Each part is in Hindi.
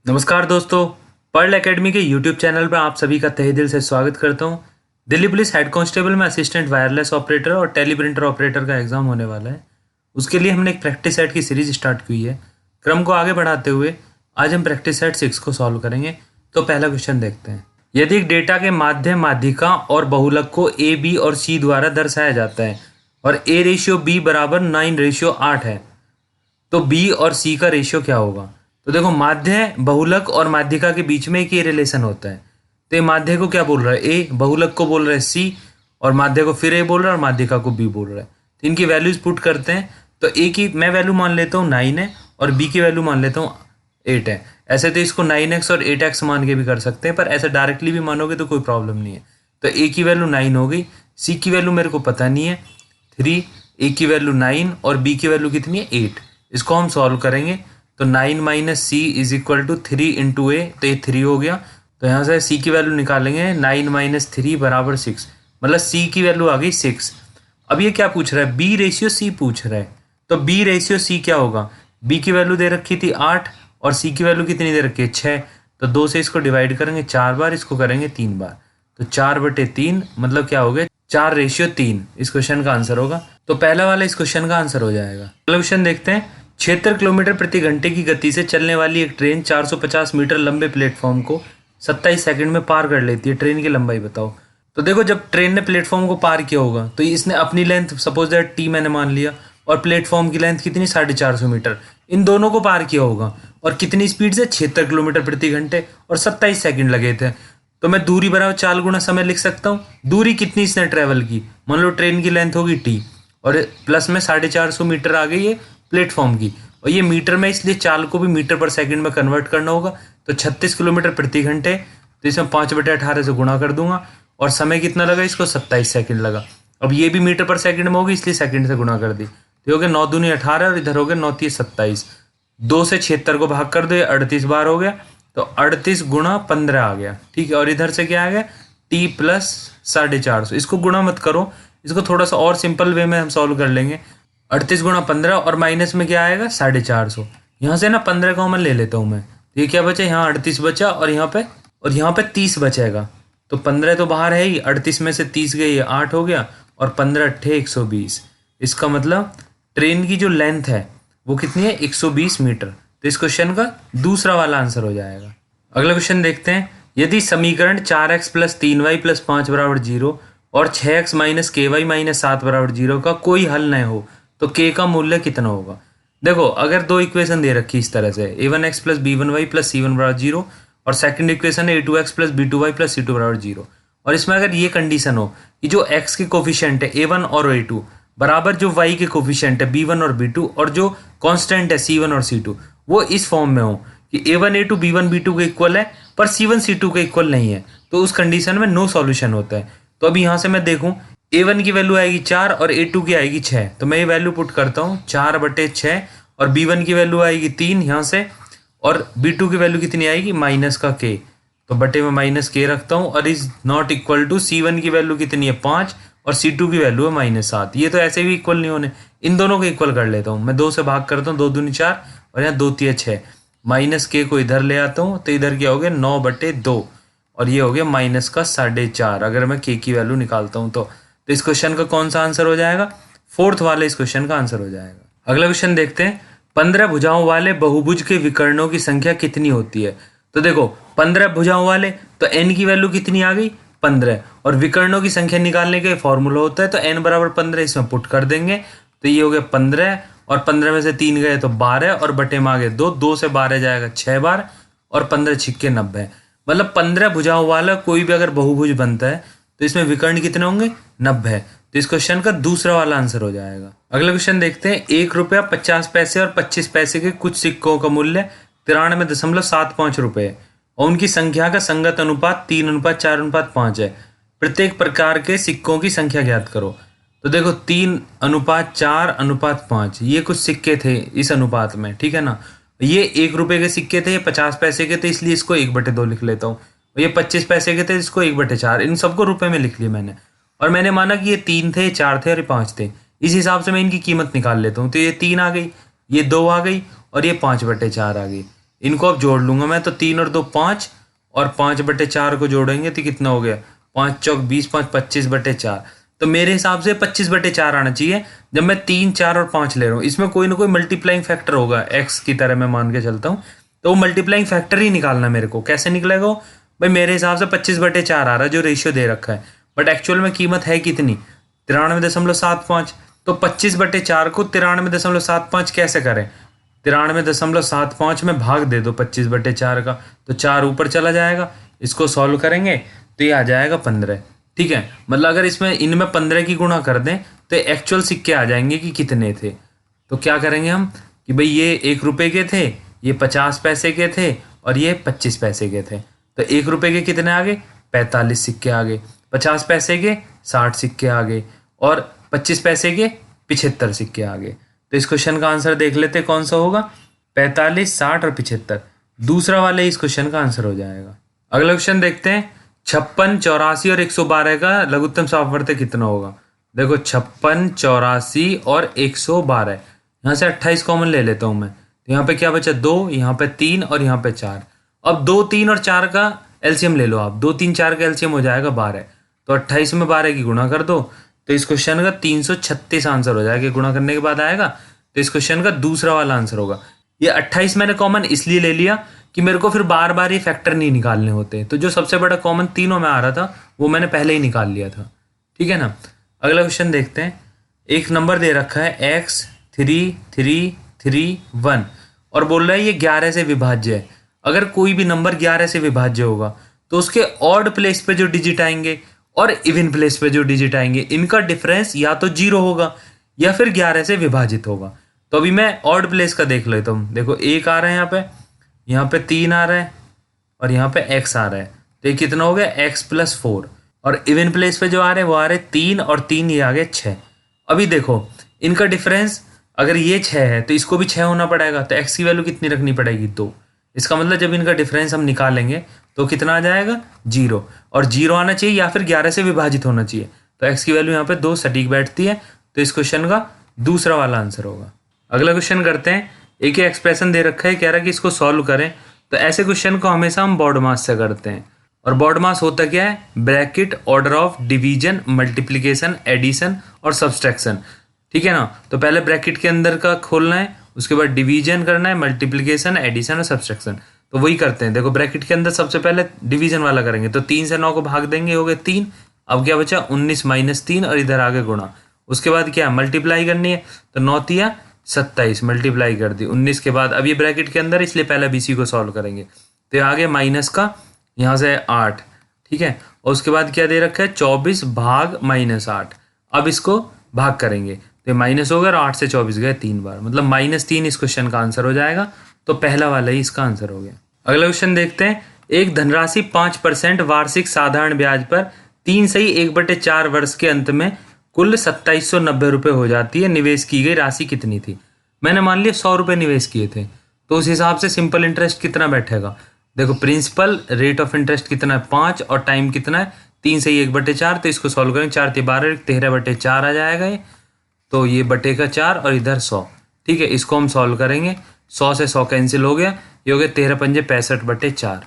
नमस्कार दोस्तों। पर्ल एकेडमी के यूट्यूब चैनल पर आप सभी का तहे दिल से स्वागत करता हूं। दिल्ली पुलिस हेड कांस्टेबल में असिस्टेंट वायरलेस ऑपरेटर और टेली प्रिंटर ऑपरेटर का एग्जाम होने वाला है। उसके लिए हमने एक प्रैक्टिस सेट की सीरीज स्टार्ट की है। क्रम को आगे बढ़ाते हुए आज हम प्रैक्टिस सेट 6 को सॉल्व करेंगे। तो पहला क्वेश्चन देखते हैं। यदि एक डेटा के माध्य, माध्यिका और बहुलक को ए, बी और सी द्वारा दर्शाया जाता है और A/B बराबर 9/8 है, तो बी और सी का रेशियो क्या होगा। तो देखो, माध्य, बहुलक और माध्यिका के बीच में एक ये रिलेशन होता है। तो ये माध्य को क्या बोल रहा है ए, बहुलक को बोल रहा है सी, और माध्य को फिर ए बोल रहा है और माध्यिका को बी बोल रहा है। तो इनकी वैल्यूज पुट करते हैं। तो ए की मैं वैल्यू मान लेता हूँ 9 है और बी की वैल्यू मान लेता हूँ 8 है। ऐसे तो इसको 9x और 8x मान के भी कर सकते हैं, पर ऐसे डायरेक्टली भी मानोगे तो कोई प्रॉब्लम नहीं है। तो ए की वैल्यू 9 हो गई, सी की वैल्यू मेरे को पता नहीं है 3, ए की वैल्यू 9 और बी की वैल्यू कितनी है 8। इसको हम सॉल्व करेंगे तो 9 minus C is equal to 3 into A, तो ये 3 हो गया। तो यहाँ से सी की वैल्यू निकालेंगे 9 माइनस 3 बराबर 6, मतलब सी की वैल्यू आ गई 6। अब ये क्या पूछ रहा है, बी रेशियो सी पूछ रहा है। तो बी रेशियो सी क्या होगा, बी की वैल्यू दे रखी थी 8 और सी की वैल्यू कितनी दे रखी है 6। तो 2 से इसको डिवाइड करेंगे 4 बार, इसको करेंगे 3 बार, तो 4/3 मतलब क्या हो गया 4/3। इस क्वेश्चन का आंसर होगा। तो पहला वाला इस क्वेश्चन का आंसर हो जाएगा। अगला क्वेश्चन देखते हैं। 76 किलोमीटर प्रति घंटे की गति से चलने वाली एक ट्रेन 450 मीटर लंबे प्लेटफॉर्म को 27 सेकंड में पार कर लेती है। ट्रेन की लंबाई बताओ। तो देखो, जब ट्रेन ने प्लेटफॉर्म को पार किया होगा तो इसने अपनी लेंथ सपोज दैट टी मैंने मान लिया, और प्लेटफॉर्म की लेंथ कितनी 450 मीटर, इन दोनों को पार किया होगा। और कितनी स्पीड से 76 किलोमीटर प्रति घंटे और 27 सेकंड लगे थे। तो मैं दूरी बराबर 4 गुना समय लिख सकता हूँ। दूरी कितनी इसने ट्रेवल की, मान लो ट्रेन की लेंथ होगी टी और प्लस में 450 मीटर आ गई है प्लेटफॉर्म की, और ये मीटर में, इसलिए चाल को भी मीटर पर सेकंड में कन्वर्ट करना होगा। तो 36 किलोमीटर प्रति घंटे, तो इसमें 5/18 से गुणा कर दूंगा, और समय कितना लगा इसको 27 सेकंड लगा। अब ये भी मीटर पर सेकंड में होगी, इसलिए सेकंड से गुणा कर दी। तो हो गया 9 दूनी 18 और इधर हो गया 9 3 27। 2 से 76 को भाग कर दो, ये 38 बार हो गया, तो 38 गुणा 15 आ गया। ठीक है, और इधर से क्या आ गया टी प्लस 450। इसको गुणा मत करो, इसको थोड़ा सा और सिंपल वे में हम सॉल्व कर लेंगे। 38 गुणा 15 और माइनस में क्या आएगा 450। यहाँ से ना 15 कॉमन ले लेता हूँ मैं, तो ये क्या बचा, यहाँ 38 बचा और यहाँ पे 30 बचेगा। तो 15 तो बाहर है ही, 38 में से 30 गई, 8 हो गया, और 15 अट्ठे 120। इसका मतलब ट्रेन की जो लेंथ है वो कितनी है 120 मीटर। तो इस क्वेश्चन का दूसरा वाला आंसर हो जाएगा। अगला क्वेश्चन देखते हैं। यदि समीकरण 4x प्लस 3y प्लस 5 बराबर 0 और 6x माइनस KY माइनस 7 बराबर 0 का कोई हल न हो तो k का मूल्य कितना होगा। देखो, अगर दो इक्वेशन दे रखी इस तरह से, a1x plus b1y plus c1 बराबर 0, और सेकंड इक्वेशन है a2x plus b2y plus c2 बराबर 0, और इसमें अगर ये कंडीशन हो कि जो x के कोफिशिएंट है a1 और a2 बराबर जो y के कोफिशिएंट है b1 और b2, और जो कांस्टेंट है c1 और c2 वो इस फॉर्म में हो कि a1 a2 b1 b2 के इक्वल है पर c1 c2 के इक्वल नहीं है, तो उस कंडीशन में नो सॉल्यूशन होता है। तो अभी यहाँ से मैं देखूं, a1 की वैल्यू आएगी 4 और a2 की आएगी 6, तो मैं ये वैल्यू पुट करता हूँ 4/6, और b1 की वैल्यू आएगी 3 यहाँ से, और b2 की वैल्यू कितनी आएगी माइनस का k, तो बटे में माइनस k रखता हूँ, और is not equal to c1 की वैल्यू कितनी है 5 और c2 की वैल्यू है -7। ये तो ऐसे भी इक्वल नहीं होने, इन दोनों को इक्वल कर लेता हूँ मैं। 2 से भाग करता हूँ, 2 दूनी 4 और यहाँ 2 3 6, माइनस k को इधर ले आता हूँ, तो इधर क्या हो गया 9/2, और ये हो गया माइनस का 4.5 अगर मैं k की वैल्यू निकालता हूँ तो इस क्वेश्चन का कौन सा आंसर हो जाएगा, फोर्थ वाले इस क्वेश्चन का आंसर हो जाएगा। अगला क्वेश्चन देखते हैं। 15 भुजाओं वाले बहुभुज के विकर्णों की संख्या कितनी होती है। तो देखो, 15 भुजाओं वाले, तो n की वैल्यू कितनी आ गई 15, और विकर्णों की संख्या निकालने का फॉर्मूला होता है, तो n बराबर 15 इसमें पुट कर देंगे, तो ये हो गया 15, और 15 में से 3 गए तो 12, और बटे में आ गए 2, 2 से 12 जाएगा 6 बार, और 15 छिक्के 90। मतलब 15 भुजाओं वाला कोई भी अगर बहुभुज बनता है तो इसमें विकर्ण कितने होंगे 90। तो इस क्वेश्चन का दूसरा वाला आंसर हो जाएगा। अगला क्वेश्चन देखते हैं। 1 रुपया 50 पैसे और 25 पैसे के कुछ सिक्कों का मूल्य 93.75 रुपये और उनकी संख्या का संगत अनुपात 3:4:5 है। प्रत्येक प्रकार के सिक्कों की संख्या ज्ञात करो। तो देखो 3:4:5 ये कुछ सिक्के थे इस अनुपात में, ठीक है ना। ये 1 रुपये के सिक्के थे, ये 50 पैसे के थे, इसलिए इसको 1/2 लिख लेता हूँ। ये 25 पैसे के थे, इसको 1/4, इन सबको रुपए में लिख लिया मैंने। और मैंने माना कि ये 3 थे, 4 थे और ये 5 थे, इस हिसाब से मैं इनकी कीमत निकाल लेता हूँ। तो ये 3 आ गई, ये 2 आ गई और ये 5/4 आ गई। इनको अब जोड़ लूंगा मैं, तो 3 और 2 5, और 5/4 को जोड़ेंगे तो कितना हो गया, 5 चौक 20, 5 25/4। तो मेरे हिसाब से 25/4 आना चाहिए जब मैं 3, 4 और 5 ले रहा हूँ। इसमें कोई ना कोई मल्टीप्लाइंग फैक्टर होगा, एक्स की तरह मैं मान के चलता हूँ, तो वो मल्टीप्लाइंग फैक्टर ही निकालना मेरे को। कैसे निकलेगा वो? भाई मेरे हिसाब से 25/4 आ रहा है जो रेशियो दे रखा है, बट एक्चुअल में कीमत है कितनी, 93.75। तो 25/4 को 93.75 कैसे करें, 93.75 में भाग दे दो 25/4 का, तो 4 ऊपर चला जाएगा। इसको सॉल्व करेंगे तो ये आ जाएगा 15। ठीक है, मतलब अगर इसमें इनमें 15 की गुणा कर दें तो एक्चुअल सिक्के आ जाएंगे कि कितने थे। तो क्या करेंगे हम कि भाई ये 1 रुपये के थे, ये 50 पैसे के थे, और ये 25 पैसे के थे। तो 1 रुपये के कितने आ गए, 45 सिक्के आ गए, 50 पैसे के 60 सिक्के आ गए, और 25 पैसे के 75 सिक्के आ गए। तो इस क्वेश्चन का आंसर देख लेते कौन सा होगा, 45, 60 और 75। दूसरा वाला इस क्वेश्चन का आंसर हो जाएगा। अगला क्वेश्चन देखते हैं, 56, 84 और 112 का लघुत्तम सामर्थ्य कितना होगा। देखो 56, 84 और 112, यहाँ से 28 कॉमन ले लेता हूँ मैं, तो यहाँ पे क्या बचा, 2, यहाँ पे 3 और यहाँ पे 4। अब 2, 3 और 4 का एलसीएम ले लो आप, 2, 3, 4 का एलसीएम हो जाएगा 12। तो 28 में 12 की गुणा कर दो, तो इस क्वेश्चन का 336 आंसर हो जाएगा। गुणा करने के बाद आएगा, तो इस क्वेश्चन का दूसरा वाला आंसर होगा। ये 28 मैंने कॉमन इसलिए ले लिया कि मेरे को फिर बार बार ये फैक्टर नहीं निकालने होते, तो जो सबसे बड़ा कॉमन तीनों में आ रहा था वो मैंने पहले ही निकाल लिया था। ठीक है ना। अगला क्वेश्चन देखते हैं, एक नंबर दे रखा है x3331 और बोल रहा है ये 11 से विभाज्य है। अगर कोई भी नंबर 11 से विभाज्य होगा तो उसके ऑड प्लेस पे जो डिजिट आएंगे और इवन प्लेस पे जो डिजिट आएंगे, इनका डिफरेंस या तो 0 होगा या फिर 11 से विभाजित होगा। तो अभी मैं ऑड प्लेस का देख लेता हूँ। देखो 1 आ रहा है यहाँ पे 3 आ रहा है, और यहाँ पे x आ रहा है, तो ये कितना हो गया, x+4। और इवन प्लेस पे जो आ रहे हैं वो आ रहे 3 और 3, ये आ गए 6। अभी देखो इनका डिफरेंस अगर ये 6 है तो इसको भी 6 होना पड़ेगा, तो x की वैल्यू कितनी रखनी पड़ेगी, 2। इसका मतलब जब इनका डिफरेंस हम निकालेंगे तो कितना आ जाएगा, 0। और 0 आना चाहिए या फिर 11 से विभाजित होना चाहिए, तो x की वैल्यू यहाँ पे 2 सटीक बैठती है। तो इस क्वेश्चन का दूसरा वाला आंसर होगा। अगला क्वेश्चन करते हैं, एक ही एक्सप्रेशन दे रखा है, कह रहा है कि इसको सॉल्व करें। तो ऐसे क्वेश्चन को हमेशा हम बॉड मास से करते हैं, और बॉड मास होता क्या है, bracket, order of division, multiplication, addition और सब्सट्रैक्शन। ठीक है ना। तो पहले ब्रैकेट के अंदर का खोलना है, उसके बाद डिवीजन करना है, मल्टीप्लिकेशन, एडिशन और सब्सट्रैक्शन। तो वही करते हैं। देखो ब्रैकेट के अंदर सबसे पहले डिवीजन वाला करेंगे, तो 3 से 9 को भाग देंगे, हो गए 3। अब क्या बचा, 19 - 3 और इधर आगे गुणा। उसके बाद क्या, मल्टीप्लाई करनी है, तो 9 तिया 27 मल्टीप्लाई कर दी 19 के बाद। अब ये ब्रैकेट के अंदर, इसलिए पहले बीसी को सॉल्व करेंगे। तो आगे माइनस का यहाँ से 8, ठीक है। और उसके बाद क्या दे रखा है, 24 भाग -8। अब इसको भाग करेंगे तो माइनस हो गया, और 8 से 24 गए 3 बार, मतलब -3 इस क्वेश्चन का आंसर हो जाएगा। तो पहला वाला ही इसका आंसर हो गया। अगला क्वेश्चन देखते हैं, एक धनराशि 5% वार्षिक साधारण ब्याज पर 3 सही 1/4 वर्ष के अंत में कुल 2790 रुपये हो जाती है। निवेश की गई राशि कितनी थी। मैंने मान लिया 100 रुपये निवेश किए थे, तो उस हिसाब से सिंपल इंटरेस्ट कितना बैठेगा। देखो प्रिंसिपल रेट ऑफ इंटरेस्ट कितना है, 5, और टाइम कितना है, 3 सही 1/4। तो इसको सॉल्व करेंगे, 4 × 12 13/4 आ जाएगा ये। तो ये बटे का 4 और इधर 100। ठीक है, इसको हम सॉल्व करेंगे, 100 से 100 कैंसिल हो गया, ये हो गया 13 × 5 = 65/4।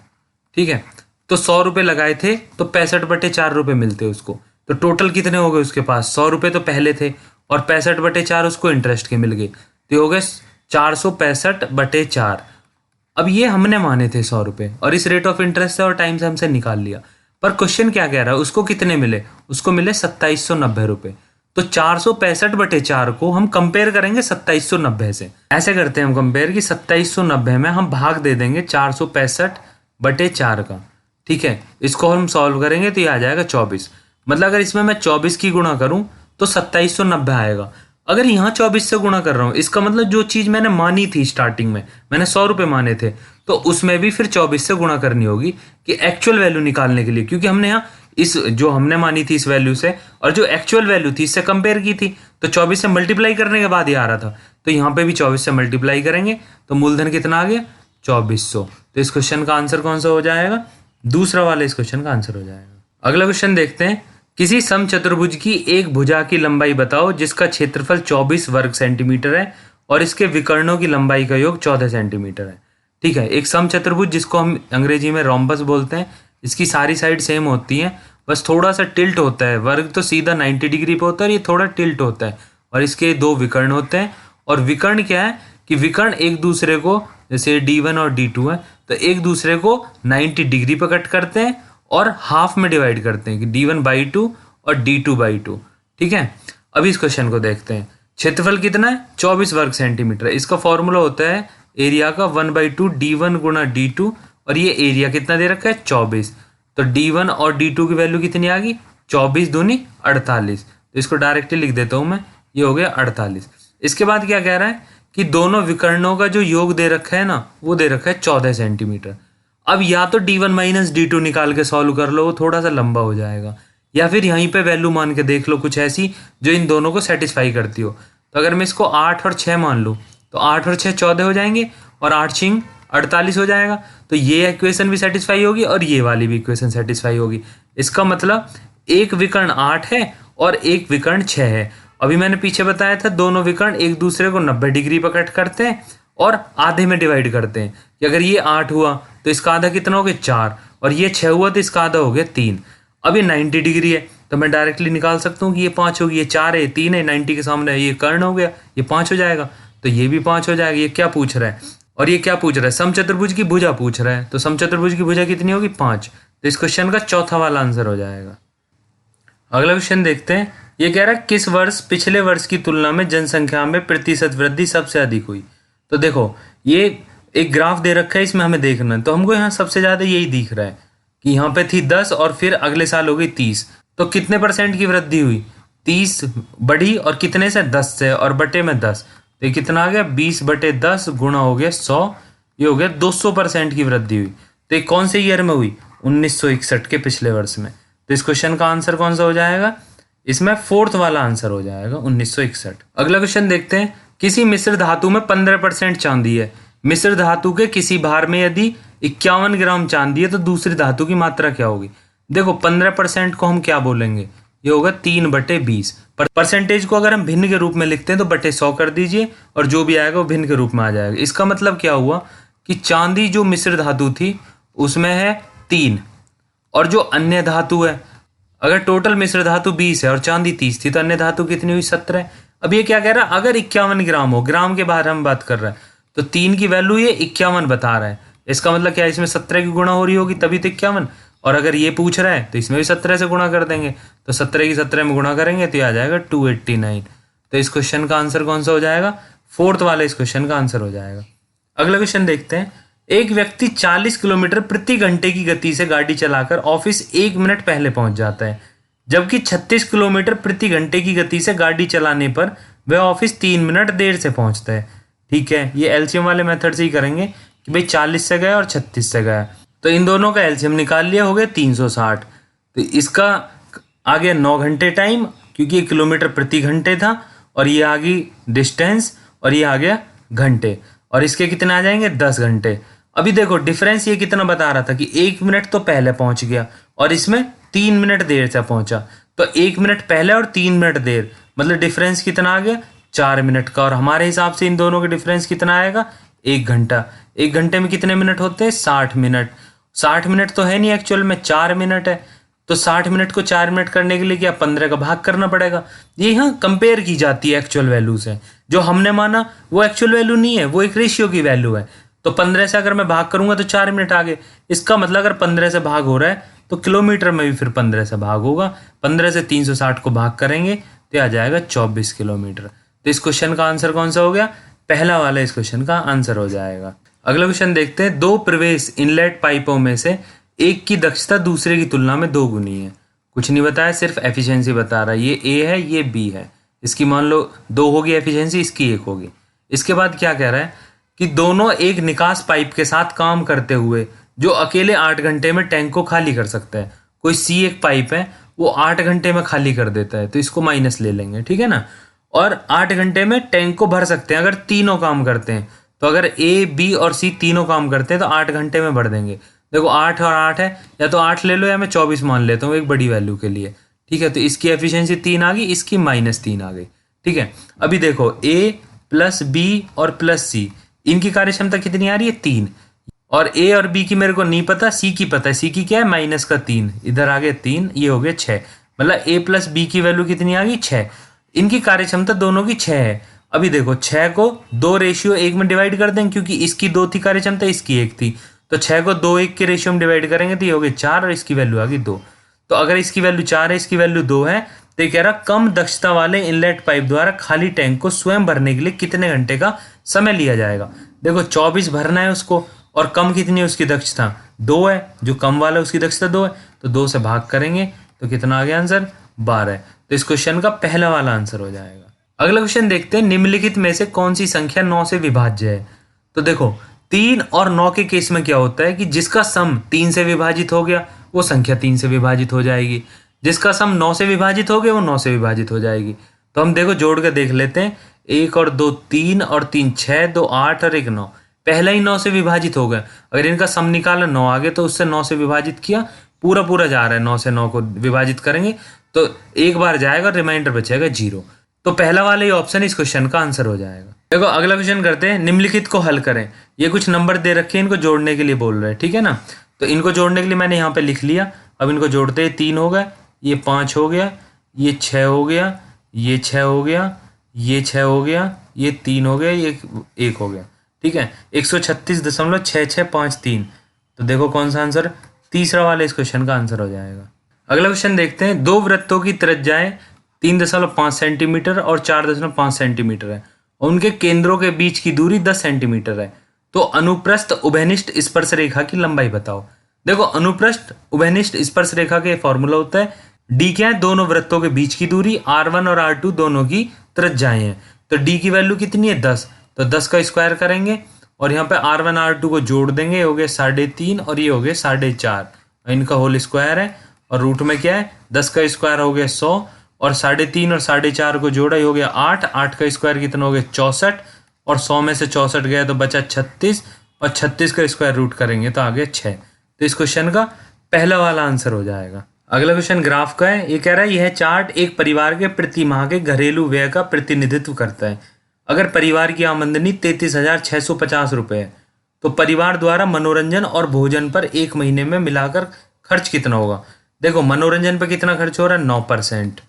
ठीक है, तो 100 रुपये लगाए थे तो 65/4 रुपये मिलते उसको। तो टोटल कितने हो गए उसके पास, 100 रुपये तो पहले थे और 65/4 उसको इंटरेस्ट के मिल गए, तो हो गए 465/4। अब ये हमने माने थे 100 रुपये, और इस रेट ऑफ इंटरेस्ट से और टाइम से हमसे निकाल लिया। पर क्वेश्चन क्या कह रहा है, उसको कितने मिले, उसको मिले 2790 रुपये। तो 465/4 को हम कंपेयर करेंगे 2790 से। ऐसे करते हैं हम कंपेयर कि 2790 में हम भाग दे देंगे 465/4 का। ठीक है, इसको हम सॉल्व करेंगे तो ये आ जाएगा 24। मतलब अगर इसमें मैं 24 की गुणा करूं तो 2790 आएगा। अगर यहाँ 24 से गुणा कर रहा हूँ, इसका मतलब जो चीज़ मैंने मानी थी स्टार्टिंग में, मैंने 100 रुपये माने थे, तो उसमें भी फिर 24 से गुणा करनी होगी कि एक्चुअल वैल्यू निकालने के लिए, क्योंकि हमने यहाँ इस जो हमने मानी थी इस वैल्यू से और जो एक्चुअल वैल्यू थी इससे कंपेयर की थी, तो 24 से मल्टीप्लाई करने के बाद ये आ रहा था। तो यहाँ पे भी 24 से मल्टीप्लाई करेंगे तो मूलधन कितना आ गया, 2400। तो इस क्वेश्चन का आंसर कौन सा हो जाएगा, दूसरा वाला इस क्वेश्चन का आंसर हो जाएगा। अगला क्वेश्चन देखते हैं, किसी समचतुर्भुज की एक भुजा की लंबाई बताओ जिसका क्षेत्रफल 24 वर्ग सेंटीमीटर है और इसके विकर्णों की लंबाई का योग 14 सेंटीमीटर है। ठीक है। एक समचतुर्भुज जिसको हम अंग्रेजी में रोम्बस बोलते हैं, इसकी सारी साइड सेम होती हैं, बस थोड़ा सा टिल्ट होता है। वर्ग तो सीधा 90 डिग्री पे होता है, ये थोड़ा टिल्ट होता है। और इसके दो विकर्ण होते हैं, और विकर्ण क्या है कि विकर्ण एक दूसरे को, जैसे D1 और D2 है, तो एक दूसरे को 90 डिग्री पर कट करते हैं और हाफ में डिवाइड करते हैं कि D1/2 और D2/2। ठीक है। अभी इस क्वेश्चन को देखते हैं। क्षेत्रफल कितना है? 24 वर्ग सेंटीमीटर। इसका फॉर्मूला होता है एरिया का 1/2 D1 गुणा D2, और ये एरिया कितना दे रखा है? 24। तो D1 और D2 की वैल्यू कितनी आ गई? 24 दूनी 48। तो इसको डायरेक्टली लिख देता हूँ मैं, ये हो गया 48। इसके बाद क्या कह रहा है कि दोनों विकर्णों का जो योग दे रखा है ना, वो दे रखा है 14 सेंटीमीटर। अब या तो D1 माइनस D2 निकाल के सॉल्व कर लो, वो थोड़ा सा लंबा हो जाएगा, या फिर यहीं पे वैल्यू मान के देख लो कुछ ऐसी जो इन दोनों को सेटिस्फाई करती हो। तो अगर मैं इसको 8 और 6 मान लूँ, तो 8 और 6 14 हो जाएंगे, और 8 6 48 हो जाएगा। तो ये इक्वेशन भी सेटिस्फाई होगी और ये वाली भी इक्वेशन सेटिस्फाई होगी। इसका मतलब एक विकर्ण 8 है और एक विकर्ण 6 है। अभी मैंने पीछे बताया था दोनों विकर्ण एक दूसरे को 90 डिग्री पर कट करते हैं और आधे में डिवाइड करते हैं, कि अगर ये 8 हुआ तो इसका आधा कितना हो गया? 4, और ये 6 हुआ तो इसका आधा हो गया 3। अब ये 90 डिग्री है, तो मैं डायरेक्टली निकाल सकता हूँ कि ये 5 होगी, ये 4 है, 3 है, 90 के सामने ये कर्ण हो गया, ये 5 हो जाएगा। तो ये भी 5 हो जाएगा। ये क्या पूछ रहा है? और ये क्या पूछ रहा है? समचतुर्भुज की भुजा पूछ रहा है। तो समचतुर्भुज की भुजा कितनी होगी? 5। तो इस क्वेश्चन का चौथा वाला आंसर हो जाएगा। अगला क्वेश्चन देखते हैं। ये कह रहा है किस वर्ष पिछले वर्ष की तुलना में जनसंख्या में प्रतिशत वृद्धि सबसे अधिक हुई? तो देखो, ये एक ग्राफ दे रखा है, इसमें हमें देखना है। तो हमको यहाँ सबसे ज़्यादा यही दिख रहा है कि यहाँ पे थी 10 और फिर अगले साल हो गई 30। तो कितने % की वृद्धि हुई? 30 बढ़ी, और कितने से? 10 से, और बटे में 10। तो ये कितना आ गया? 20/10 गुणा हो गया 100, ये हो गया 200% की वृद्धि हुई। तो ये कौन से ईयर में हुई? 1961 के पिछले वर्ष में। तो इस क्वेश्चन का आंसर कौन सा हो जाएगा? इसमें फोर्थ वाला आंसर हो जाएगा 1961। अगला क्वेश्चन देखते हैं। किसी मिश्र धातु में 15% चांदी है। मिश्र धातु के किसी भार में यदि 51 ग्राम चांदी है तो दूसरी धातु की मात्रा क्या होगी? देखो, 15% को हम क्या बोलेंगे? ये होगा 3/20। परसेंटेज को अगर हम भिन्न के रूप में लिखते हैं तो बटे 100 कर दीजिए, और जो भी आएगा वो भिन्न के रूप में आ जाएगा। इसका मतलब क्या हुआ कि चांदी जो मिश्र धातु थी उसमें है 3, और जो अन्य धातु है, अगर टोटल मिश्र धातु 20 है और चांदी 30 थी, तो अन्य धातु कितनी हुई? 17। अब ये क्या कह रहा है? अगर 51 ग्राम हो, ग्राम के बारे हम बात कर रहे हैं, तो 3 की वैल्यू ये 51 बता रहा है। इसका मतलब क्या है? इसमें 17 की गुणा हो रही होगी, तभी तो 51। और अगर ये पूछ रहा है तो इसमें भी 17 से गुणा कर देंगे, तो 17 की 17 में गुणा करेंगे तो ये आ जाएगा 289। तो इस क्वेश्चन का आंसर कौन सा हो जाएगा? फोर्थ वाले इस क्वेश्चन का आंसर हो जाएगा। अगला क्वेश्चन देखते हैं। एक व्यक्ति 40 किलोमीटर प्रति घंटे की गति से गाड़ी चलाकर ऑफिस 1 मिनट पहले पहुंच जाता है, जबकि 36 किलोमीटर प्रति घंटे की गति से गाड़ी चलाने पर वह ऑफिस 3 मिनट देर से पहुंचता है। ठीक है, ये एलसीएम वाले मेथड से ही करेंगे कि भाई 40 से गया और 36 से गया, तो इन दोनों का एलसीएम निकाल लिया, हो गया 360। तो इसका आ गया 9 घंटे टाइम, क्योंकि ये किलोमीटर प्रति घंटे था, और ये आ गई डिस्टेंस, और ये आ गया घंटे, और इसके कितने आ जाएंगे? 10 घंटे। अभी देखो डिफरेंस ये कितना बता रहा था कि 1 मिनट तो पहले पहुंच गया और इसमें 3 मिनट देर से पहुंचा। तो 1 मिनट पहले और 3 मिनट देर, मतलब डिफरेंस कितना आ गया? 4 मिनट का। और हमारे हिसाब से इन दोनों का डिफरेंस कितना आएगा? 1 घंटा। 1 घंटे में कितने मिनट होते हैं? 60 मिनट। 60 मिनट तो है नहीं, एक्चुअल में 4 मिनट है। तो 60 मिनट को 4 मिनट करने के लिए क्या 15 का भाग करना पड़ेगा। ये यहाँ कंपेयर की जाती है एक्चुअल वैल्यू से। जो हमने माना वो एक्चुअल वैल्यू नहीं है, वो एक रेशियो की वैल्यू है। तो 15 से अगर मैं भाग करूंगा तो 4 मिनट आगे। इसका मतलब अगर 15 से भाग हो रहा है तो किलोमीटर में भी फिर 15 से भाग होगा। 15 से 360 को भाग करेंगे तो आ जाएगा 24 किलोमीटर। तो इस क्वेश्चन का आंसर कौन सा हो गया? पहला वाला इस क्वेश्चन का आंसर हो जाएगा। अगला क्वेश्चन देखते हैं। 2 प्रवेश इनलेट पाइपों में से एक की दक्षता दूसरे की तुलना में 2 गुनी है। कुछ नहीं बताया, सिर्फ एफिशिएंसी बता रहा है। ये ए है, ये बी है। इसकी मान लो 2 होगी एफिशिएंसी, इसकी 1 होगी। इसके बाद क्या कह रहा है कि दोनों एक निकास पाइप के साथ काम करते हुए जो अकेले 8 घंटे में टैंक को खाली कर सकता है। कोई सी एक पाइप है, वो 8 घंटे में खाली कर देता है, तो इसको माइनस ले लेंगे, ठीक है ना। और 8 घंटे में टैंक को भर सकते हैं अगर तीनों काम करते हैं। तो अगर ए, बी और सी तीनों काम करते हैं तो 8 घंटे में भर देंगे। देखो 8 और 8 है, या तो 8 ले लो या मैं 24 मान लेता हूँ एक बड़ी वैल्यू के लिए, ठीक है। तो इसकी एफिशिएंसी 3 आ गई, इसकी -3 आ गई, ठीक है। अभी देखो ए प्लस बी और प्लस सी, इनकी कार्यक्षमता कितनी आ रही है? 3। और ए और बी की मेरे को नहीं पता, सी की पता है। सी की क्या है, -3, इधर आ गए 3, ये हो गए 6, मतलब ए प्लस बी की वैल्यू कितनी आ गई, 6। इनकी कार्यक्षमता दोनों की 6 है। अभी देखो 6 को 2:1 में डिवाइड कर दें, क्योंकि इसकी 2 थी कार्यक्षमता, इसकी 1 थी, तो 6 को 2:1 के रेशियो में डिवाइड करेंगे तो ये हो गए 4 और इसकी वैल्यू आ गई 2। तो अगर इसकी वैल्यू 4 है, इसकी वैल्यू 2 है, तो ये कह रहा कम दक्षता वाले इनलेट पाइप द्वारा खाली टैंक को स्वयं भरने के लिए कितने घंटे का समय लिया जाएगा। देखो 24 भरना है उसको, और कम कितनी है उसकी दक्षता, 2 है, जो कम वाला है उसकी दक्षता 2 है, तो 2 से भाग करेंगे तो कितना आ गया आंसर, 12। तो इस क्वेश्चन का पहला वाला आंसर हो जाएगा। अगला क्वेश्चन देखते हैं, निम्नलिखित में से कौन सी संख्या 9 से विभाज्य है। तो देखो 3 और 9 के केस में क्या होता है कि जिसका सम 3 से विभाजित हो गया वो संख्या 3 से विभाजित हो जाएगी, जिसका सम 9 से विभाजित हो गया वो 9 से विभाजित हो जाएगी। तो हम देखो जोड़ के देख लेते हैं, 1 और 2 3 और 3 6, 2 8 और 1 9, पहला ही 9 से विभाजित हो गया। अगर इनका सम निकाला 9 आगे तो उससे 9 से विभाजित किया, पूरा पूरा जा रहा है, 9 से 9 को विभाजित करेंगे तो एक बार जाएगा, रिमाइंडर बचेगा 0। तो पहला वाला ये ऑप्शन इस क्वेश्चन का आंसर हो जाएगा। देखो अगला क्वेश्चन करते हैं, निम्नलिखित को हल करें। ये कुछ नंबर दे रखे हैं, इनको जोड़ने के लिए बोल रहे हैं, ठीक है ना। तो इनको जोड़ने के लिए मैंने यहाँ पे लिख लिया। अब इनको जोड़ते हैं, 3 हो गया, ये 5 हो गया, ये 6 हो गया, ये 6 हो गया, ये 6 हो गया, ये 3 हो गया, ये 1 हो गया, ठीक है। 136.6653। तो देखो कौन सा आंसर, तीसरा वाला इस क्वेश्चन का आंसर हो जाएगा। अगला क्वेश्चन देखते हैं, दो वृत्तों की त्रिज्याएं 3.5 सेंटीमीटर और 4.5 सेंटीमीटर है और उनके केंद्रों के बीच की दूरी 10 सेंटीमीटर है। तो अनुप्रस्थ उभयनिष्ठ स्पर्श रेखा की लंबाई बताओ। देखो अनुप्रस्थ उभयनिष्ठ स्पर्श रेखा का फॉर्मूला होता है, डी क्या है, दोनों वृत्तों के बीच की दूरी, R1 और R2 दोनों की त्रिज्याएं हैं। तो डी की वैल्यू कितनी है, 10, तो 10 का स्क्वायर करेंगे और यहाँ पे R1 R2 को जोड़ देंगे, हो गए 3.5 और ये हो गए 4.5, इनका होल स्क्वायर है। और रूट में क्या है, 10 का स्क्वायर हो गया 100 और 3.5 और 4.5 को जोड़ा, ही हो गया 8, 8 का स्क्वायर कितना हो गया 64 और 100 में से 64 गया तो बचा 36 और 36 का स्क्वायर रूट करेंगे तो आ गया 6। तो इस क्वेश्चन का पहला वाला आंसर हो जाएगा। अगला क्वेश्चन ग्राफ का है, ये कह रहा है यह चार्ट एक परिवार के प्रति माह के घरेलू व्यय का प्रतिनिधित्व करता है। अगर परिवार की आमदनी 33,650 रुपये है तो परिवार द्वारा मनोरंजन और भोजन पर एक महीने में मिलाकर खर्च कितना होगा। देखो मनोरंजन पे कितना खर्च हो रहा है, 9%,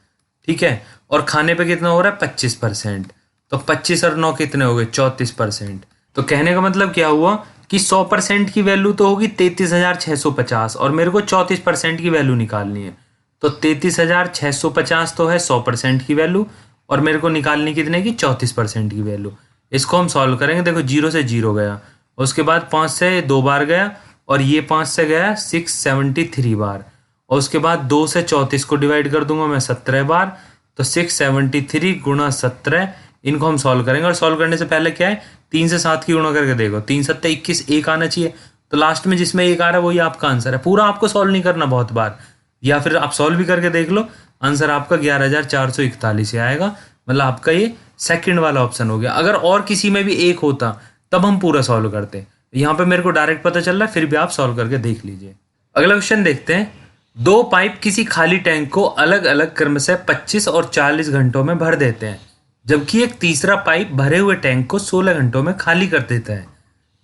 ठीक है, और खाने पे कितना हो रहा है 25%। तो 25 और 9 कितने हो गए, 34%। तो कहने का मतलब क्या हुआ कि 100% की वैल्यू तो होगी 33,650 और मेरे को 34% की वैल्यू निकालनी है। तो 33,650 तो है 100% की वैल्यू और मेरे को निकालनी कितने की, 34% की वैल्यू। इसको हम सॉल्व करेंगे। देखो 0 से 0 गया, उसके बाद 5 से 2 बार गया और ये 5 से गया 673 बार, और उसके बाद 2 से 34 को डिवाइड कर दूंगा मैं 17 बार, तो 673 गुणा 17, इनको हम सॉल्व करेंगे। और सॉल्व करने से पहले क्या है, 3 से 7 की गुणा करके देखो, 3 7 21, एक आना चाहिए। तो लास्ट में जिसमें एक आ रहा है वही आपका आंसर है। पूरा आपको सॉल्व नहीं करना बहुत बार, या फिर आप सॉल्व भी करके देख लो, आंसर आपका 11,441 ही आएगा। मतलब आपका ये सेकंड वाला ऑप्शन हो गया। अगर और किसी में भी एक होता तब हम पूरा सॉल्व करते, यहाँ पे मेरे को डायरेक्ट पता चल रहा है, फिर भी आप सॉल्व करके देख लीजिए। अगला क्वेश्चन देखते हैं, दो पाइप किसी खाली टैंक को अलग अलग क्रम से 25 और 40 घंटों में भर देते हैं, जबकि एक तीसरा पाइप भरे हुए टैंक को 16 घंटों में खाली कर देता है।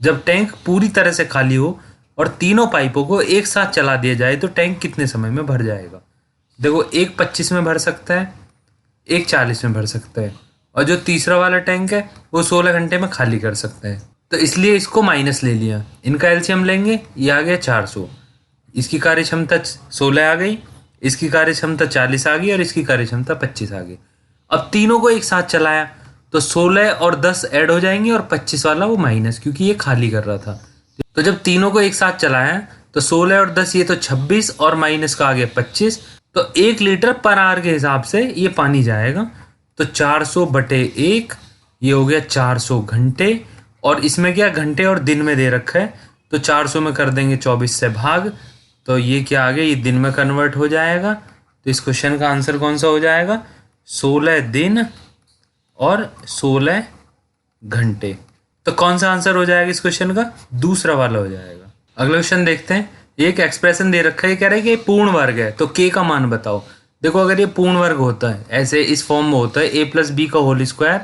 जब टैंक पूरी तरह से खाली हो और तीनों पाइपों को एक साथ चला दिया जाए तो टैंक कितने समय में भर जाएगा। देखो एक 25 में भर सकता है, एक 40 में भर सकता है, और जो तीसरा वाला टैंक है वो 16 घंटे में खाली कर सकता है। तो इसलिए इसको माइनस ले लिया, इनका एलसीएम लेंगे, ये आ गया 400, इसकी कार्य क्षमता 16 आ गई, इसकी कार्य क्षमता 40 आ गई और इसकी कार्य क्षमता 25 आ गई। अब तीनों को एक साथ चलाया तो 16 और 10 ऐड हो जाएंगे और 25 वाला वो माइनस, क्योंकि ये खाली कर रहा था। तो जब तीनों को एक साथ चलाया तो 16 और 10 ये तो 26 और माइनस का आ गया 25, तो 1 लीटर पर आवर के हिसाब से ये पानी जाएगा। तो 400/1 ये हो गया 400 घंटे, और इसमें क्या घंटे और दिन में दे रखा है, तो 400 में कर देंगे 24 से भाग, तो ये क्या आ गया, ये दिन में कन्वर्ट हो जाएगा। तो इस क्वेश्चन का आंसर कौन सा हो जाएगा, 16 दिन और 16 घंटे। तो कौन सा आंसर हो जाएगा इस क्वेश्चन का, दूसरा वाला हो जाएगा। अगला क्वेश्चन देखते हैं, एक एक्सप्रेशन दे रखा है, कह रहा है कि पूर्ण वर्ग है तो k का मान बताओ। देखो अगर ये पूर्ण वर्ग होता है, ऐसे इस फॉर्म में होता है a + b का होल स्क्वायर,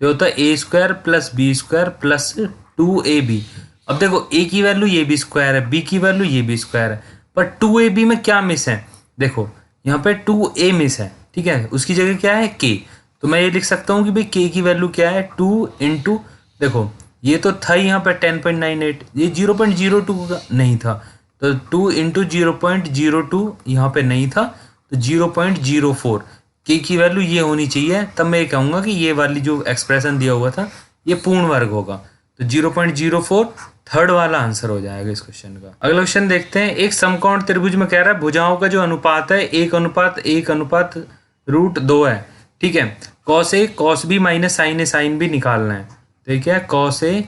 तो होता है a² + b² + 2ab। अब देखो a की वैल्यू ये भी स्क्वायर है, b की वैल्यू ये भी स्क्वायर है, पर 2ab में क्या मिस है, देखो यहाँ पे 2a मिस है, ठीक है, उसकी जगह क्या है k। तो मैं ये लिख सकता हूँ कि भाई k की वैल्यू क्या है 2 इंटू, देखो ये तो था यहाँ पे 10.98, ये 0.02 का नहीं था, तो 2 इंटू 0.02 यहाँ पे नहीं था, तो 0.04 k की वैल्यू ये होनी चाहिए, तब मैं ये कहूँगा कि ये वाली जो एक्सप्रेशन दिया हुआ था ये पूर्ण वर्ग होगा। तो 0.04 थर्ड वाला आंसर हो जाएगा इस क्वेश्चन का। अगला क्वेश्चन देखते हैं। एक समकोण त्रिभुज में कह रहा है भुजाओं का जो अनुपात है 1:1:√2 है, ठीक है। Cos A cos B minus sign A sine B निकालना है, तो ये क्या है कॉस ए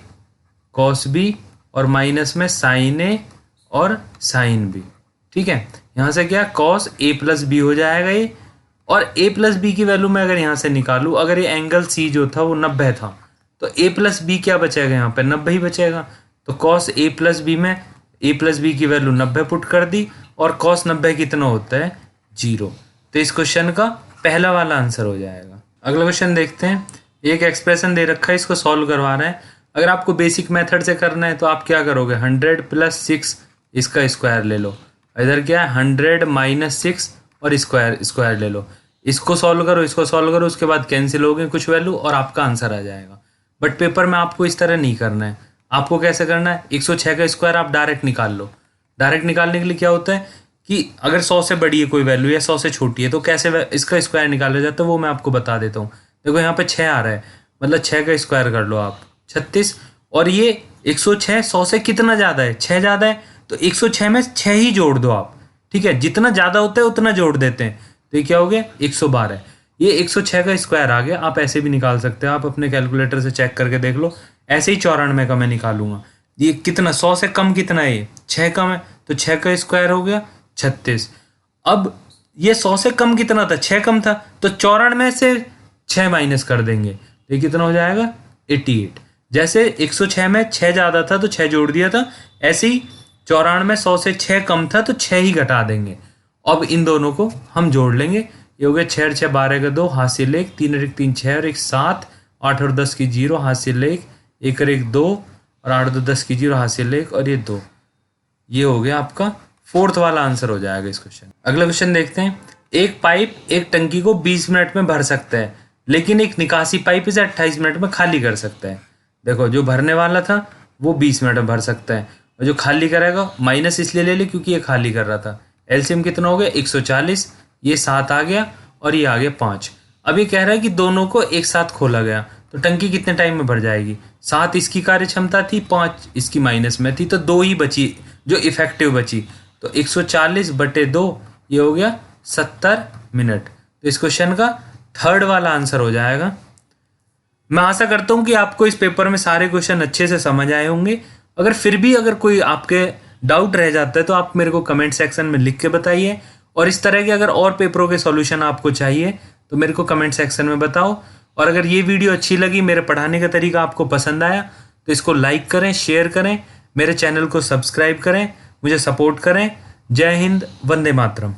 कॉस बी और माइनस में साइन ए और साइन बी, ठीक है। यहाँ से क्या कॉस ए प्लस बी हो जाएगा ये, और ए प्लस बी की वैल्यू मैं अगर यहाँ से निकालूँ, अगर ये एंगल सी जो था वो 90 था, तो ए प्लस बी क्या बचेगा यहाँ पे 90 ही बचेगा। तो कॉस ए प्लस बी में ए प्लस बी की वैल्यू 90 पुट कर दी, और कॉस 90 कितना होता है 0। तो इस क्वेश्चन का पहला वाला आंसर हो जाएगा। अगला क्वेश्चन देखते हैं। एक एक्सप्रेशन दे रखा है, इसको सॉल्व करवाना है। अगर आपको बेसिक मेथड से करना है तो आप क्या करोगे 100 + 6 इसका स्क्वायर ले लो, इधर क्या है 100 - 6 और स्क्वायर ले लो, इसको सॉल्व करो इसको सॉल्व करो, उसके बाद कैंसिल हो गए कुछ वैल्यू और आपका आंसर आ जाएगा। बट पेपर में आपको इस तरह नहीं करना है। आपको कैसे करना है 106 का स्क्वायर आप डायरेक्ट निकाल लो। डायरेक्ट निकालने के लिए क्या होता है कि अगर 100 से बड़ी है कोई वैल्यू या 100 से छोटी है तो कैसे इसका स्क्वायर निकाला जाता है वो मैं आपको बता देता हूँ। देखो यहाँ पे 6 आ रहा है, मतलब 6 का स्क्वायर कर लो आप 36, और ये 106 100 से कितना ज़्यादा है 6 ज़्यादा है, तो 106 में 6 ही जोड़ दो आप, ठीक है। जितना ज़्यादा होता है उतना जोड़ देते हैं, तो ये क्या हो गया 112। ये 106 का स्क्वायर आ गया। आप ऐसे भी निकाल सकते हो, आप अपने कैलकुलेटर से चेक करके देख लो। ऐसे ही 94 का मैं निकालूंगा। ये कितना 100 से कम कितना है, ये 6 कम है, तो 6 का स्क्वायर हो गया 36। अब ये 100 से कम कितना था 6 कम था, तो 94 में से 6 माइनस कर देंगे, तो ये कितना हो जाएगा 88। जैसे 106 में 6 ज़्यादा था तो 6 जोड़ दिया था, ऐसे ही 94 में 100 से 6 कम था तो 6 ही घटा देंगे। अब इन दोनों को हम जोड़ लेंगे, ये हो गया 6 6 12 का 2 हाथ से 1 3 1 3 6 और 1 7 8 और 10 की 0 हाथ से 1 1 और 1 2 और 8 2 10 की 0 हाथ से 1 और ये 2। ये हो गया आपका फोर्थ वाला आंसर हो जाएगा इस क्वेश्चन। अगला क्वेश्चन देखते हैं। एक पाइप एक टंकी को 20 मिनट में भर सकता है, लेकिन एक निकासी पाइप इसे 28 मिनट में खाली कर सकता है। देखो जो भरने वाला था वो 20 मिनट में भर सकता है, और जो खाली करेगा माइनस इसलिए ले ले क्योंकि ये खाली कर रहा था। एलसीएम कितना हो गया 140, ये 7 आ गया और ये आ गया 5। अब ये कह रहा है कि दोनों को एक साथ खोला गया तो टंकी कितने टाइम में भर जाएगी। 7 इसकी कार्य क्षमता थी, 5 इसकी माइनस में थी, तो 2 ही बची जो इफेक्टिव बची। तो 140/2 ये हो गया 70 मिनट। तो इस क्वेश्चन का थर्ड वाला आंसर हो जाएगा। मैं आशा करता हूँ कि आपको इस पेपर में सारे क्वेश्चन अच्छे से समझ आए होंगे। अगर फिर भी अगर कोई आपके डाउट रह जाता है तो आप मेरे को कमेंट सेक्शन में लिख के बताइए, और इस तरह के अगर और पेपरों के सॉल्यूशन आपको चाहिए तो मेरे को कमेंट सेक्शन में बताओ। और अगर ये वीडियो अच्छी लगी, मेरे पढ़ाने का तरीका आपको पसंद आया, तो इसको लाइक करें, शेयर करें, मेरे चैनल को सब्सक्राइब करें, मुझे सपोर्ट करें। जय हिंद, वंदे मातरम।